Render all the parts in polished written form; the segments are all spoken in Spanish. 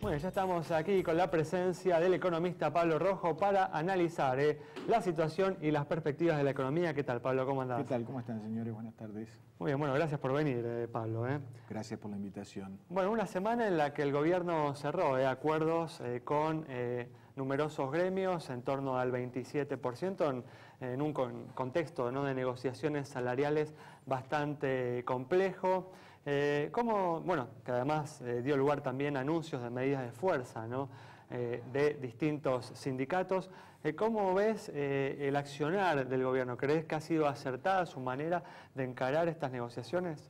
Bueno, ya estamos aquí con la presencia del economista Pablo Rojo para analizar la situación y las perspectivas de la economía. ¿Qué tal, Pablo? ¿Cómo andás? ¿Qué tal? ¿Cómo están, señores? Buenas tardes. Muy bien, bueno, gracias por venir, Pablo. Gracias por la invitación. Bueno, una semana en la que el gobierno cerró acuerdos con numerosos gremios en torno al 27% en un contexto, ¿no?, de negociaciones salariales bastante complejo. Bueno, que además dio lugar también a anuncios de medidas de fuerza, ¿no?, de distintos sindicatos. ¿Cómo ves el accionar del gobierno? ¿Crees que ha sido acertada su manera de encarar estas negociaciones?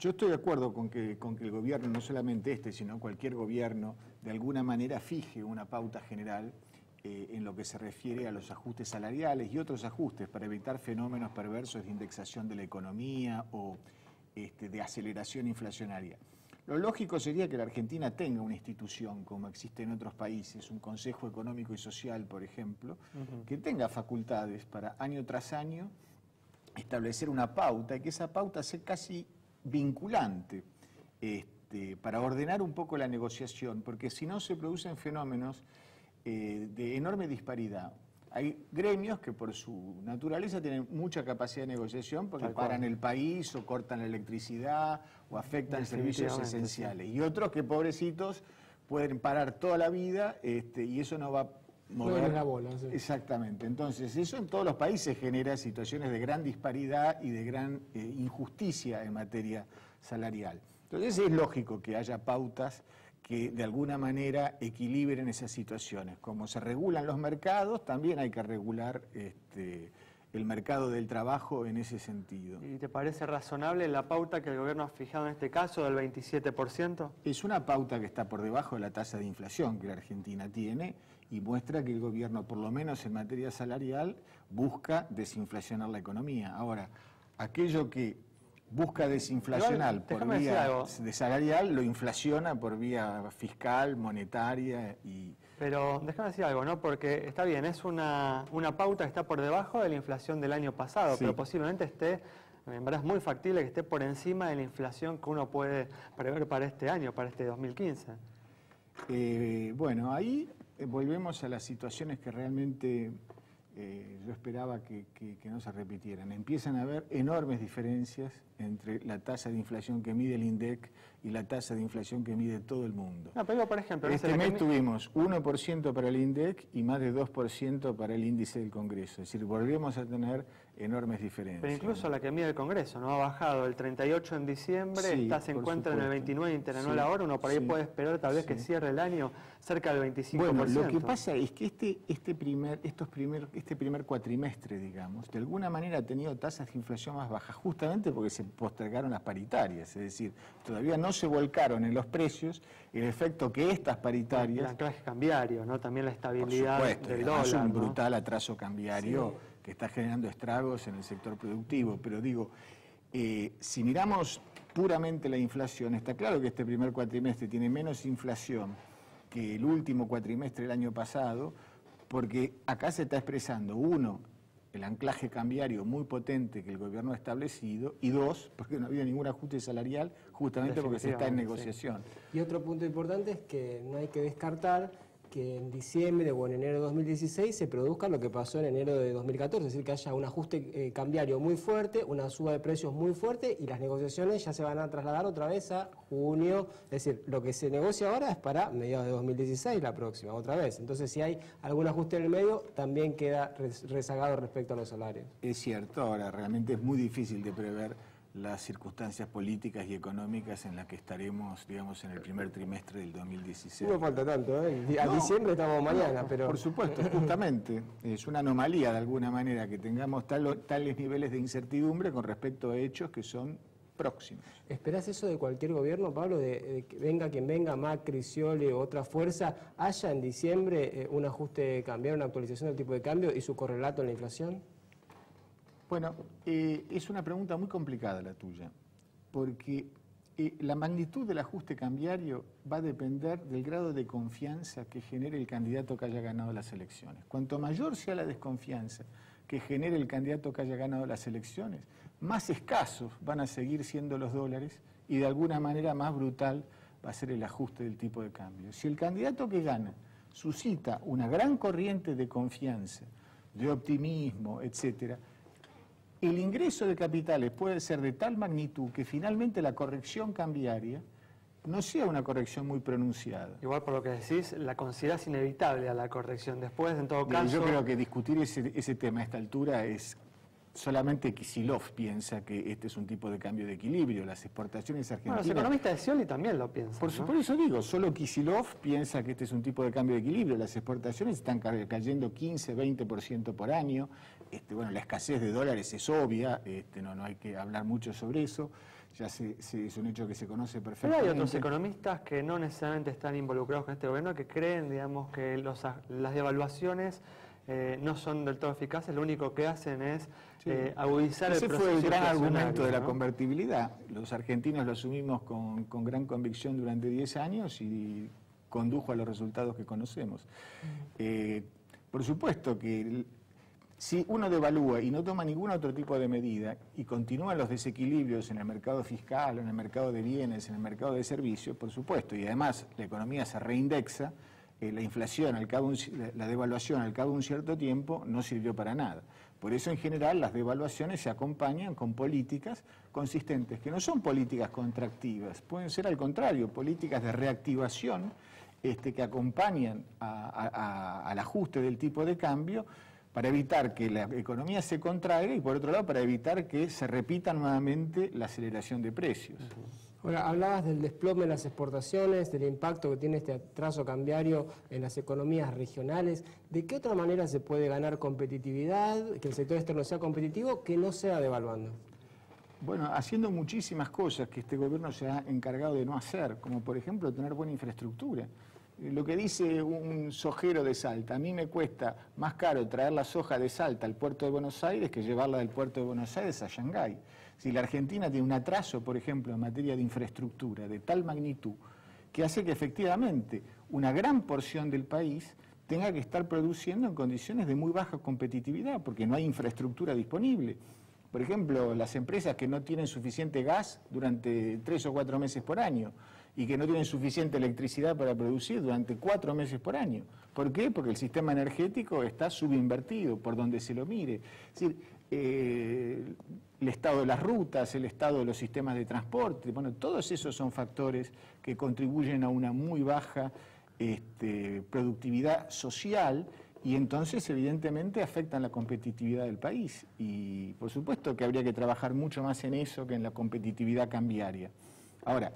Yo estoy de acuerdo con que el gobierno, no solamente este, sino cualquier gobierno, de alguna manera fije una pauta general en lo que se refiere a los ajustes salariales y otros ajustes para evitar fenómenos perversos de indexación de la economía o de aceleración inflacionaria. Lo lógico sería que la Argentina tenga una institución, como existe en otros países, un Consejo Económico y Social, por ejemplo, que tenga facultades para año tras año establecer una pauta y que esa pauta sea casi vinculante para ordenar un poco la negociación, porque si no se producen fenómenos de enorme disparidad. Hay gremios que por su naturaleza tienen mucha capacidad de negociación porque paran el país o cortan la electricidad o afectan servicios esenciales. Y otros que, pobrecitos, pueden parar toda la vida y eso no va a mover la bola. Sí. Exactamente. Entonces, eso en todos los países genera situaciones de gran disparidad y de gran injusticia en materia salarial. Entonces, es lógico que haya pautas que de alguna manera equilibren esas situaciones. Como se regulan los mercados, también hay que regular el mercado del trabajo en ese sentido. ¿Y te parece razonable la pauta que el gobierno ha fijado en este caso del 27%? Es una pauta que está por debajo de la tasa de inflación que la Argentina tiene y muestra que el gobierno, por lo menos en materia salarial, busca desinflacionar la economía. Ahora, aquello que busca desinflacionar por vía de salarial, lo inflaciona por vía fiscal, monetaria y... Pero déjame decir algo, ¿no? Porque está bien, es una pauta que está por debajo de la inflación del año pasado, sí, pero posiblemente esté, en verdad es muy factible que esté por encima de la inflación que uno puede prever para este año, para este 2015. Bueno, ahí volvemos a las situaciones que realmente yo esperaba que no se repitieran. Empiezan a haber enormes diferencias entre la tasa de inflación que mide el INDEC y la tasa de inflación que mide todo el mundo. No, pero por ejemplo, este mes tuvimos 1% para el INDEC y más de 2% para el índice del Congreso. Es decir, volvemos a tener enormes diferencias. Pero incluso la que mide el Congreso, ¿no? Ha bajado el 38 en diciembre, sí, se encuentra en el 29 interanual sí, ahora, uno por ahí puede esperar tal vez que cierre el año cerca del 25%. Bueno, lo que pasa es que este primer cuatrimestre, digamos, de alguna manera ha tenido tasas de inflación más bajas, justamente porque se postergaron las paritarias, es decir, todavía no se volcaron en los precios el efecto que estas paritarias... El anclaje cambiario, ¿no? También la estabilidad del dólar. Es un brutal atraso cambiario, sí, que está generando estragos en el sector productivo, pero digo, si miramos puramente la inflación, está claro que este primer cuatrimestre tiene menos inflación que el último cuatrimestre del año pasado, porque acá se está expresando, uno, el anclaje cambiario muy potente que el gobierno ha establecido, y dos, porque no ha habido ningún ajuste salarial, justamente porque se está en negociación. Sí. Y otro punto importante es que no hay que descartar que en diciembre o en enero de 2016 se produzca lo que pasó en enero de 2014, es decir, que haya un ajuste cambiario muy fuerte, una suba de precios muy fuerte y las negociaciones ya se van a trasladar otra vez a junio, es decir, lo que se negocia ahora es para mediados de 2016, la próxima, otra vez. Entonces, si hay algún ajuste en el medio, también queda rezagado respecto a los salarios. Es cierto, ahora realmente es muy difícil de prever las circunstancias políticas y económicas en las que estaremos, digamos, en el primer trimestre del 2016. No falta tanto, ¿eh? A diciembre estamos mañana, pero... Por supuesto, justamente. Es una anomalía, de alguna manera, que tengamos tales niveles de incertidumbre con respecto a hechos que son próximos. ¿Esperás eso de cualquier gobierno, Pablo? De que venga quien venga, Macri, Scioli o otra fuerza, haya en diciembre un ajuste cambiario, una actualización del tipo de cambio y su correlato en la inflación? Bueno, es una pregunta muy complicada la tuya, porque la magnitud del ajuste cambiario va a depender del grado de confianza que genere el candidato que haya ganado las elecciones. Cuanto mayor sea la desconfianza que genere el candidato que haya ganado las elecciones, más escasos van a seguir siendo los dólares y de alguna manera más brutal va a ser el ajuste del tipo de cambio. Si el candidato que gana suscita una gran corriente de confianza, de optimismo, etcétera, el ingreso de capitales puede ser de tal magnitud que finalmente la corrección cambiaria no sea una corrección muy pronunciada. Igual por lo que decís, la considerás inevitable a la corrección. Después, en todo caso... Yo creo que discutir ese tema a esta altura es... Solamente Kicillof piensa que este es un tipo de cambio de equilibrio. Las exportaciones argentinas... Bueno, los economistas de Scioli también lo piensan, Por eso digo, solo Kicillof piensa que este es un tipo de cambio de equilibrio. Las exportaciones están cayendo 15, 20% por año. Bueno, la escasez de dólares es obvia, no hay que hablar mucho sobre eso. Ya es un hecho que se conoce perfectamente. Pero hay otros economistas que no necesariamente están involucrados con este gobierno, que creen, digamos, que las devaluaciones no son del todo eficaces, lo único que hacen es agudizar el proceso. Ese fue el gran inflacionario, argumento de la ¿no? convertibilidad. Los argentinos lo asumimos con gran convicción durante 10 años y condujo a los resultados que conocemos. Por supuesto que si uno devalúa y no toma ningún otro tipo de medida y continúan los desequilibrios en el mercado fiscal, en el mercado de bienes, en el mercado de servicios, por supuesto, y además la economía se reindexa, la inflación, la devaluación al cabo de un cierto tiempo no sirvió para nada. Por eso, en general, las devaluaciones se acompañan con políticas consistentes, que no son políticas contractivas, pueden ser al contrario, políticas de reactivación que acompañan al ajuste del tipo de cambio para evitar que la economía se contraiga y, por otro lado, para evitar que se repita nuevamente la aceleración de precios. Ahora, hablabas del desplome de las exportaciones, del impacto que tiene este atraso cambiario en las economías regionales. ¿De qué otra manera se puede ganar competitividad, que el sector externo sea competitivo, que no sea devaluando? Bueno, haciendo muchísimas cosas que este gobierno se ha encargado de no hacer, como por ejemplo tener buena infraestructura. Lo que dice un sojero de Salta, a mí me cuesta más caro traer la soja de Salta al puerto de Buenos Aires que llevarla del puerto de Buenos Aires a Shanghái. Si la Argentina tiene un atraso, por ejemplo, en materia de infraestructura de tal magnitud, que hace que efectivamente una gran porción del país tenga que estar produciendo en condiciones de muy baja competitividad, porque no hay infraestructura disponible. Por ejemplo, las empresas que no tienen suficiente gas durante 3 o 4 meses por año y que no tienen suficiente electricidad para producir durante 4 meses por año. ¿Por qué? Porque el sistema energético está subinvertido, por donde se lo mire. Es decir, el estado de las rutas, el estado de los sistemas de transporte, bueno, todos esos son factores que contribuyen a una muy baja productividad social y entonces evidentemente afectan la competitividad del país. Y por supuesto que habría que trabajar mucho más en eso que en la competitividad cambiaria. Ahora,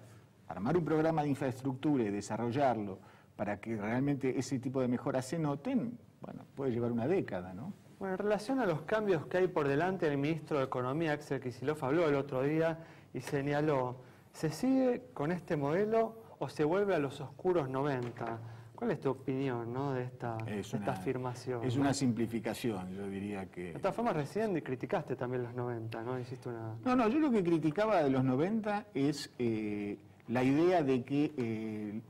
armar un programa de infraestructura y desarrollarlo para que realmente ese tipo de mejoras se noten, bueno, puede llevar una década, ¿no? Bueno, en relación a los cambios que hay por delante, el ministro de Economía, Axel Kicillof, habló el otro día y señaló, ¿se sigue con este modelo o se vuelve a los oscuros 90? ¿Cuál es tu opinión, ¿no?, de esta afirmación? Es una simplificación, yo diría que... De todas formas, recién criticaste también los 90, ¿no? Hiciste una... No, yo lo que criticaba de los 90 es la idea de que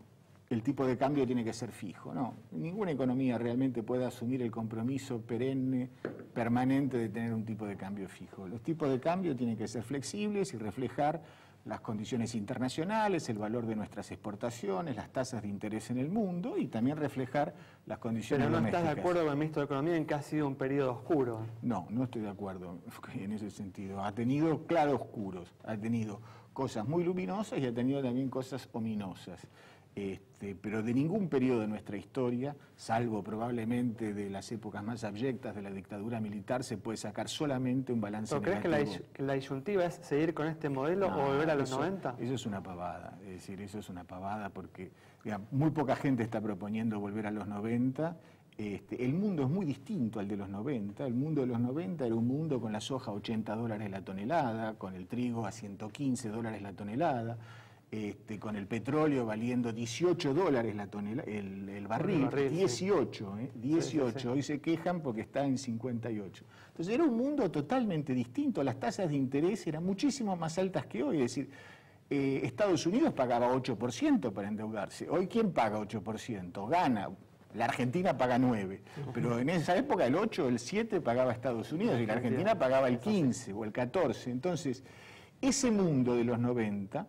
el tipo de cambio tiene que ser fijo. No, ninguna economía realmente puede asumir el compromiso perenne, permanente de tener un tipo de cambio fijo. Los tipos de cambio tienen que ser flexibles y reflejar las condiciones internacionales, el valor de nuestras exportaciones, las tasas de interés en el mundo y también reflejar las condiciones domésticas. ¿Pero no estás de acuerdo con el ministro de Economía en que ha sido un periodo oscuro? No, no estoy de acuerdo en ese sentido. Ha tenido claroscuros, ha tenido cosas muy luminosas y ha tenido también cosas ominosas. Pero de ningún periodo de nuestra historia, salvo probablemente de las épocas más abyectas de la dictadura militar, se puede sacar solamente un balance negativo. ¿Crees que la disyuntiva es seguir con este modelo o volver a los 90? Eso es una pavada, es decir, eso es una pavada porque digamos, muy poca gente está proponiendo volver a los 90. El mundo es muy distinto al de los 90. El mundo de los 90 era un mundo con la soja a $80 la tonelada, con el trigo a $115 la tonelada, con el petróleo valiendo $18 la tonelada, el barril, 18, sí. 18. Sí. Hoy se quejan porque está en 58. Entonces era un mundo totalmente distinto. Las tasas de interés eran muchísimo más altas que hoy. Es decir, Estados Unidos pagaba 8% para endeudarse. Hoy, ¿quién paga 8%? Gana. La Argentina paga 9%, pero en esa época el 8, el 7 pagaba Estados Unidos y la Argentina pagaba el 15 o el 14. Entonces, ese mundo de los 90,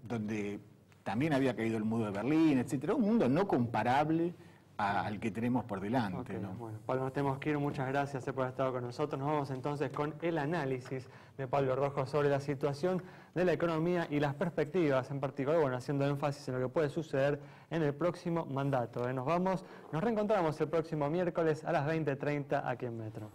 donde también había caído el muro de Berlín, etcétera. Un mundo no comparable al que tenemos por delante. Okay, ¿no? Bueno, Pablo, nos tenemos que ir. Muchas gracias por haber estado con nosotros. Nos vamos entonces con el análisis de Pablo Rojo sobre la situación de la economía y las perspectivas, en particular, bueno, haciendo énfasis en lo que puede suceder en el próximo mandato. Nos reencontramos el próximo miércoles a las 20:30 aquí en Metro.